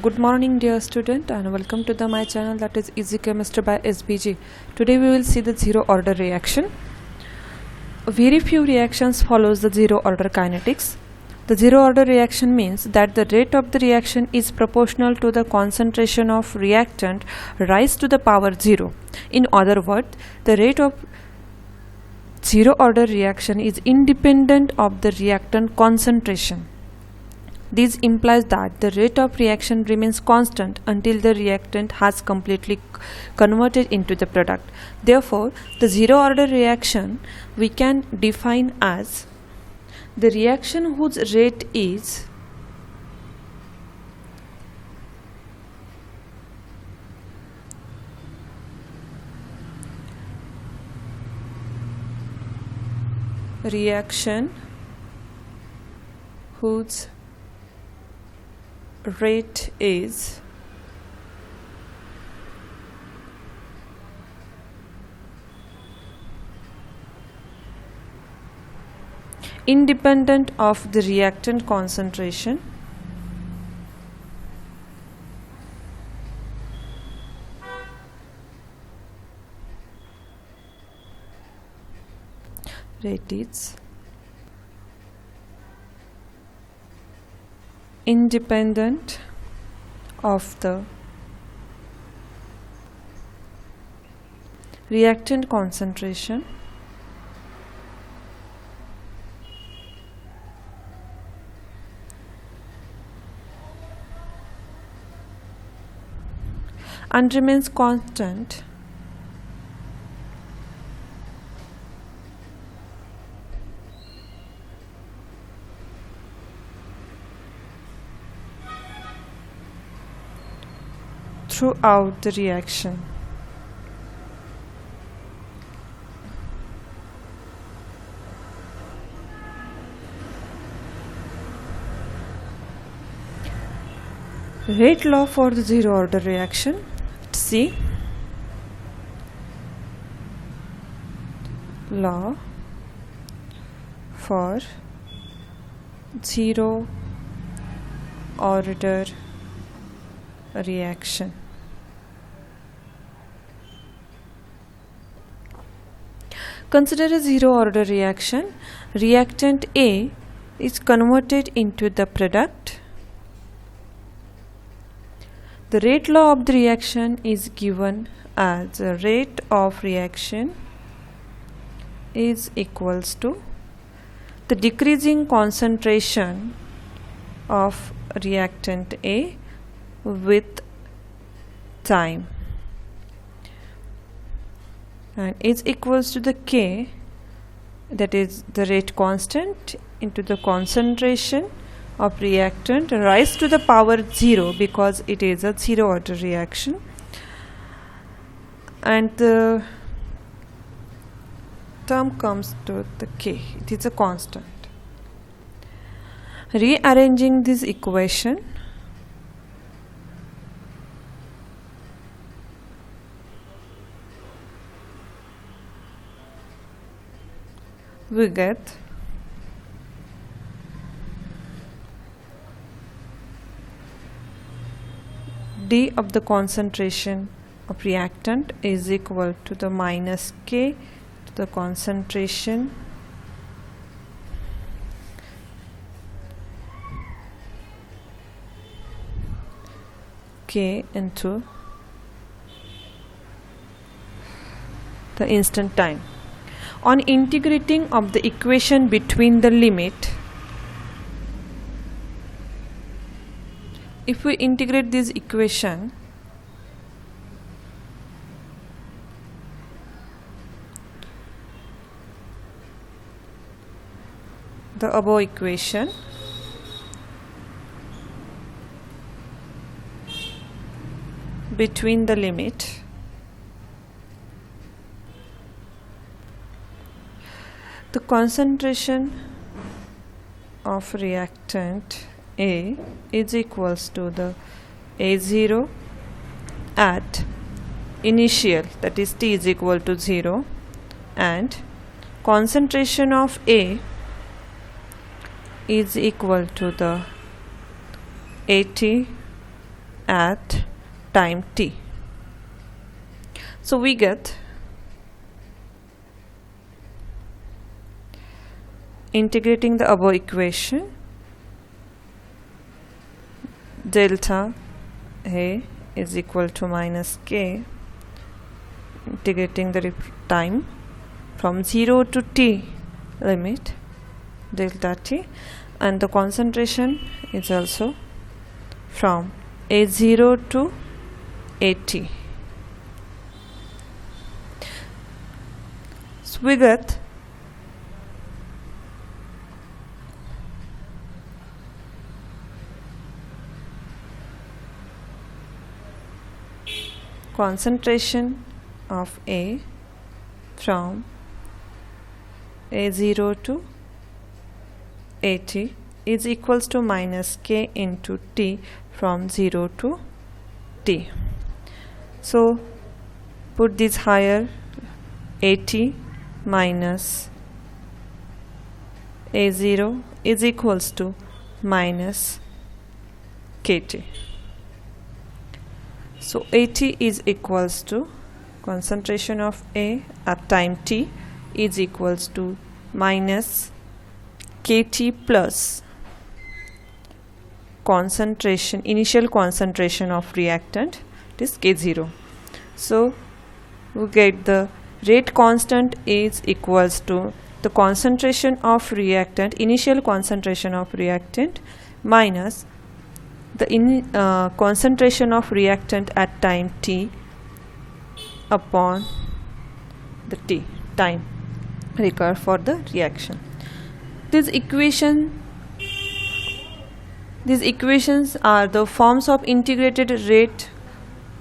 Good morning dear student and welcome to my channel, that is Easy Chemistry by SBG. Today we will see the zero order reaction. Very few reactions follows the zero order kinetics. The zero order reaction means that the rate of the reaction is proportional to the concentration of reactant raised to the power 0. In other words, the rate of zero order reaction is independent of the reactant concentration. This implies that the rate of reaction remains constant until the reactant has completely converted into the product. Therefore, the zero order reaction we can define as the reaction whose rate is rate is independent of the reactant concentration rate is independent of the reactant concentration and remains constant throughout the reaction. Rate law for the zero order reaction. See, law for zero order reaction. Consider a zero order reaction. Reactant A is converted into the product. The rate law of the reaction is given as the rate of reaction is equals to the decreasing concentration of reactant A with time, and is equals to the K, that is the rate constant, into the concentration of reactant raised to the power 0 because it is a zero order reaction, and the term comes to the K, it is a constant. Rearranging this equation, we get D of the concentration of reactant is equal to the minus K to the concentration K into the instant time. On integrating of the equation between the limit, if we integrate this equation, the above equation, between the limit the concentration of reactant A is equals to the A0 at initial, that is T is equal to 0, and concentration of A is equal to the 80 at time t. So we get integrating the above equation, delta A is equal to minus k, integrating the time from 0 to t limit delta t, and the concentration is also from A0 to AT. So we get concentration of A from A0 to AT is equals to minus k into t from 0 to t. So put this higher, AT minus A0 is equals to minus kt. So AT is equals to concentration of A at time t is equals to minus kt plus concentration, initial concentration of reactant, it is k0. So we get the rate constant is equals to the concentration of reactant, initial concentration of reactant minus the concentration of reactant at time t upon the t time required for the reaction. These equations are the forms of integrated rate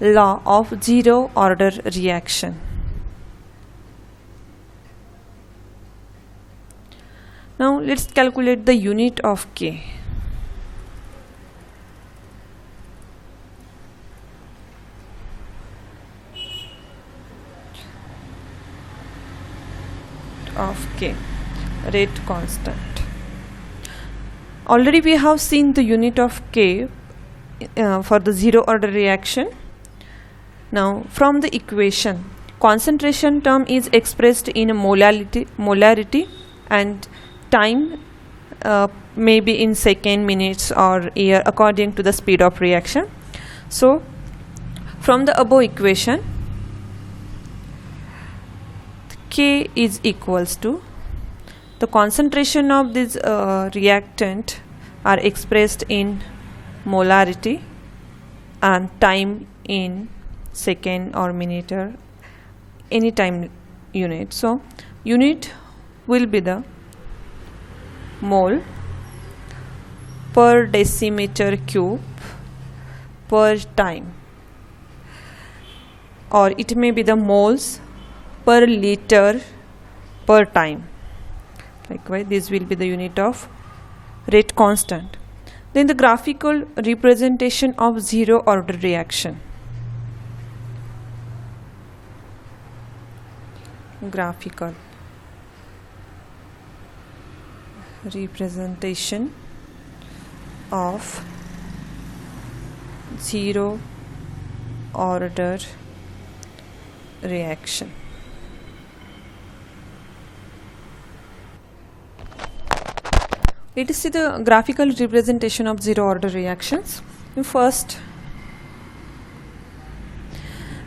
law of zero order reaction. Now let's calculate the unit of K. Of K, rate constant. Already we have seen the unit of K for the zero order reaction. Now from the equation, concentration term is expressed in a molarity and time may be in second, minutes or year according to the speed of reaction. So from the above equation, K is equals to the concentration of this reactant are expressed in molarity and time in second or minute or any time unit. So unit will be the mole per decimeter cube per time, or it may be the moles per liter per time. Likewise, this will be the unit of rate constant. Then the graphical representation of zero order reaction. Graphical representation of zero order reaction. Let us see the graphical representation of zero order reactions. First,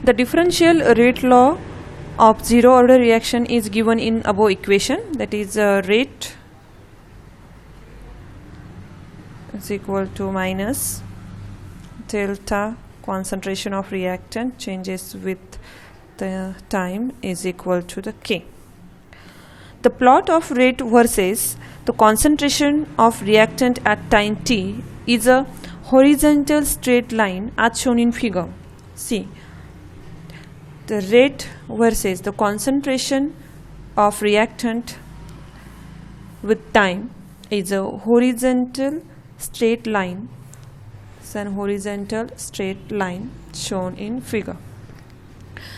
the differential rate law of zero order reaction is given in above equation, that is rate is equal to minus delta concentration of reactant changes with the time is equal to the K. The plot of rate versus the concentration of reactant at time t is a horizontal straight line as shown in figure. See, the rate versus the concentration of reactant with time is a horizontal straight line. It's an horizontal straight line shown in figure.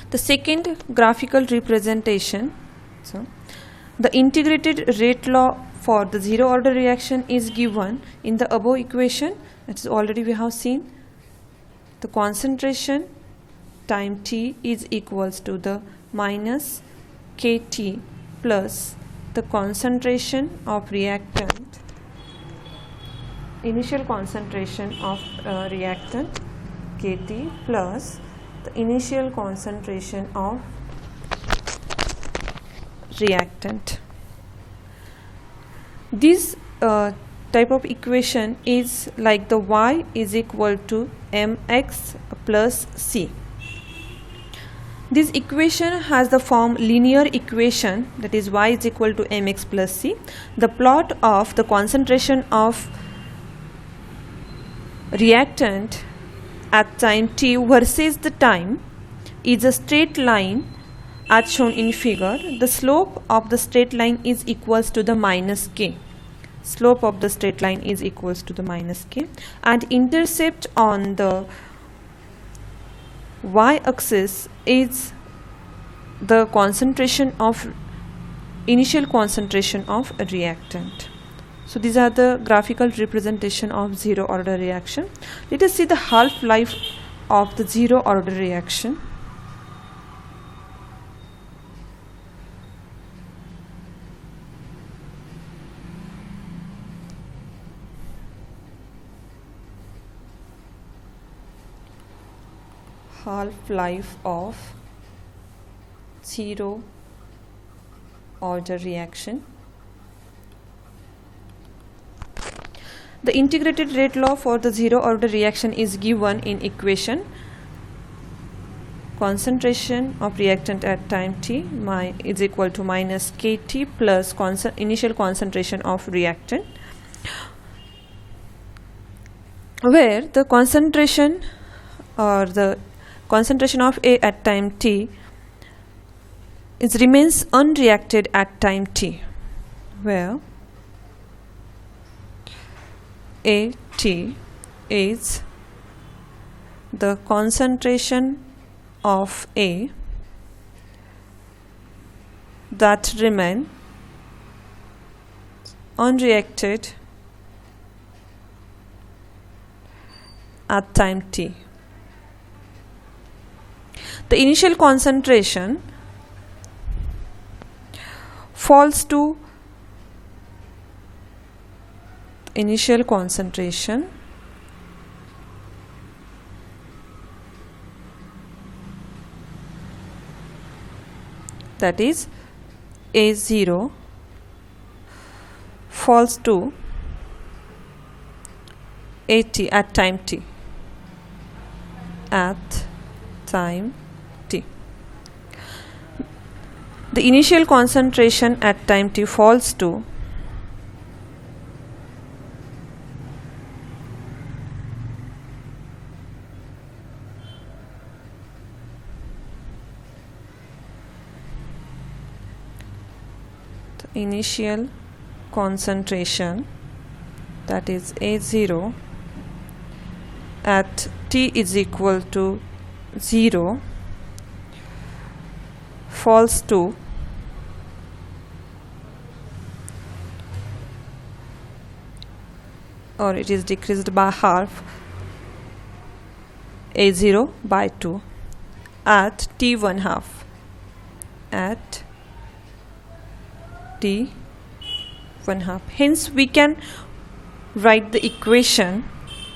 The second graphical representation, so the integrated rate law for the zero order reaction is given in the above equation. That is already we have seen. the concentration time t is equals to the minus kT plus the concentration of reactant, initial concentration of reactant kT plus the initial concentration of reactant. This type of equation is like the y is equal to mx plus c. This equation has the form linear equation, that is y is equal to mx plus c. The plot of the concentration of reactant at time t versus the time is a straight line as shown in figure. The slope of the straight line is equals to the minus k. Slope of the straight line is equals to the minus k, and intercept on the y-axis is the concentration of initial concentration of a reactant. So these are the graphical representation of zero order reaction. Let us see the half-life of the zero order reaction. Half-life of zero order reaction. The integrated rate law for the zero order reaction is given in equation. Concentration of reactant at time t is equal to minus kT plus initial concentration of reactant, where the concentration or the concentration of A at time t remains unreacted at time t, where AT is the concentration of A that remain unreacted at time t. The initial concentration falls to initial concentration that is A0 falls to AT at time t. At time t, the initial concentration at time t falls to the initial concentration that is A0 at t is equal to 0 falls to or it is decreased by half A0 by 2 at t1 half, at t1 half. Hence we can write the equation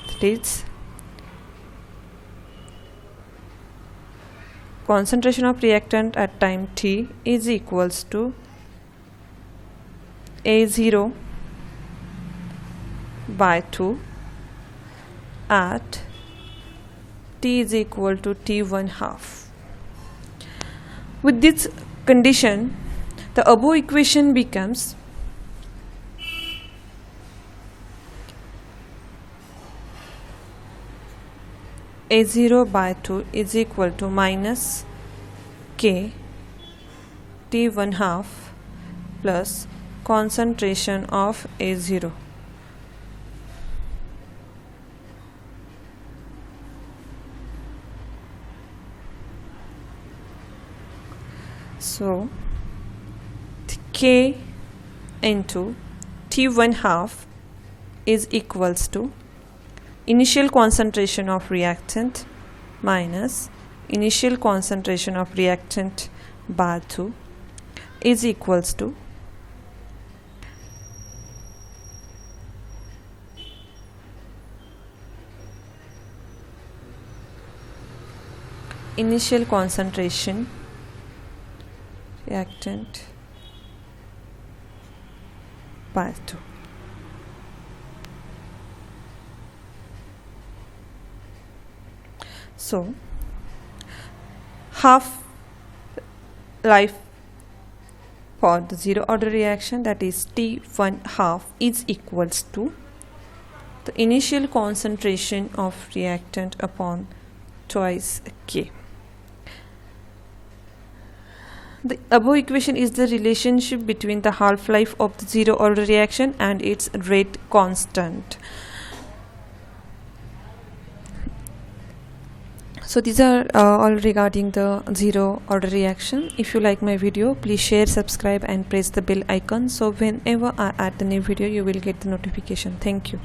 that is concentration of reactant at time t is equals to A0 by 2 at t is equal to t1 half. With this condition, the above equation becomes A0 by 2 is equal to minus k t1 half plus concentration of A0. So k into t1 half is equals to initial concentration of reactant minus initial concentration of reactant bar 2 is equals to initial concentration reactant bar 2. So half life for the zero order reaction, that is T1 half, is equals to the initial concentration of reactant upon twice K. The above equation is the relationship between the half-life of the zero order reaction and its rate constant. So these are all regarding the zero order reaction. If you like my video, please share, subscribe and press the bell icon, so whenever I add the new video you will get the notification. Thank you.